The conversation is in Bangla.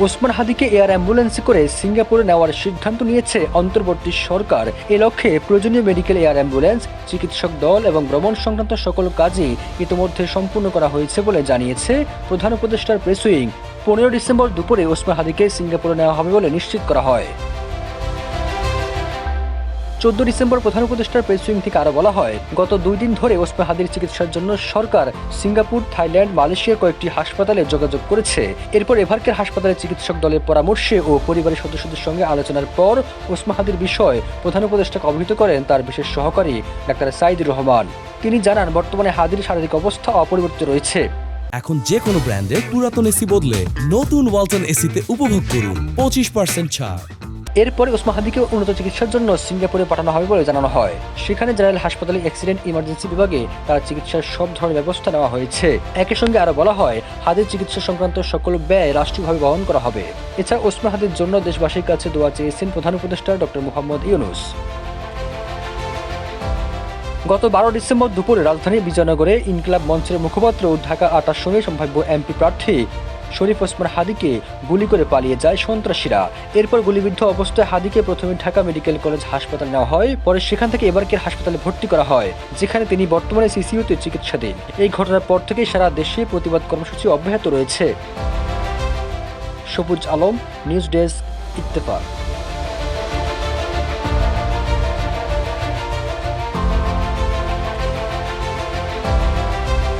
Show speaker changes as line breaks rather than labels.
ওসমান হাদিকে এয়ার অ্যাম্বুলেন্সে করে সিঙ্গাপুরে নেওয়ার সিদ্ধান্ত নিয়েছে অন্তর্বর্তী সরকার। এ লক্ষ্যে প্রয়োজনীয় মেডিকেল এয়ার অ্যাম্বুলেন্স, চিকিৎসক দল এবং ভ্রমণ সংক্রান্ত সকল কাজই ইতিমধ্যে সম্পূর্ণ করা হয়েছে বলে জানিয়েছে প্রধান উপদেষ্টার প্রেস উইং। 15 ডিসেম্বর দুপুরে ওসমান হাদিকে সিঙ্গাপুরে নেওয়া হবে বলে নিশ্চিত করা হয়। 14 ডিসেম্বর প্রধান উপদেষ্টার প্রেস উইং থেকে আরও বলা হয়, গত 2 দিন ধরে ওসমান হাদির চিকিৎসার জন্য সরকার সিঙ্গাপুর, থাইল্যান্ড, মালয়েশিয়ার কয়েকটি হাসপাতালে যোগাযোগ করেছে। এরপর এভারকের হাসপাতালের চিকিৎসক দলের পরামর্শে ও পরিবারের সদস্যদের সঙ্গে আলোচনার পর ওসমান হাদির বিষয়ে প্রধান উপদেষ্টাকে অবহিত করেন তার বিশেষ সহকারী ডাক্তার সাইদুর রহমান। তিনি জানান, বর্তমানে হাদির শারীরিক অবস্থা অপরিবর্তিত রয়েছে।
এখন যে কোনো ব্র্যান্ডের পুরাতন এসি বদলে নতুন ওয়ালটন এসিতে উপভোগ করুন 25% ছাড়।
এরপরে ওসমান হাদিকে উন্নত চিকিৎসার জন্য সিঙ্গাপুরে পাঠানো হবে বলে জানানো হয়। সেখানে জেনারেল হাসপাতালে অ্যাক্সিডেন্ট ইমার্জেন্সি বিভাগে তার চিকিৎসার সব ধরনের ব্যবস্থা নেওয়া হয়েছে। একই সঙ্গে আরও বলা হয়, হাদির চিকিৎসা সংক্রান্ত সকল ব্যয় রাষ্ট্রীয়ভাবে বহন করা হবে। এছাড়া ওসমান হাদির জন্য দেশবাসীর কাছে দোয়া চেয়েছেন প্রধান উপদেষ্টা ডক্টর মোহাম্মদ ইউনূস। গত 12 ডিসেম্বর দুপুরে রাজধানীর বিজয়নগরে ইনকিলাব মঞ্চের মুখপাত্র ও ঢাকা 8 আসনের সম্ভাব্য এমপি প্রার্থী শরীফ ওসমান হাদিকে গুলি করে পালিয়ে যায় সন্ত্রাসীরা। এরপর গুলিবিদ্ধ অবস্থায় হাদিকে প্রথমে ঢাকা মেডিকেল কলেজ হাসপাতালে নেওয়া হয়, পরে সেখান থেকে এবারকের হাসপাতালে ভর্তি করা হয়, যেখানে তিনি বর্তমানে সিসিইউতে চিকিৎসাধীন। এই ঘটনার পর থেকেই সারা দেশে প্রতিবাদ কর্মসূচি অব্যাহত রয়েছে। সবুজ আলম, নিউজ ডেস্ক, ইত্তেফাক।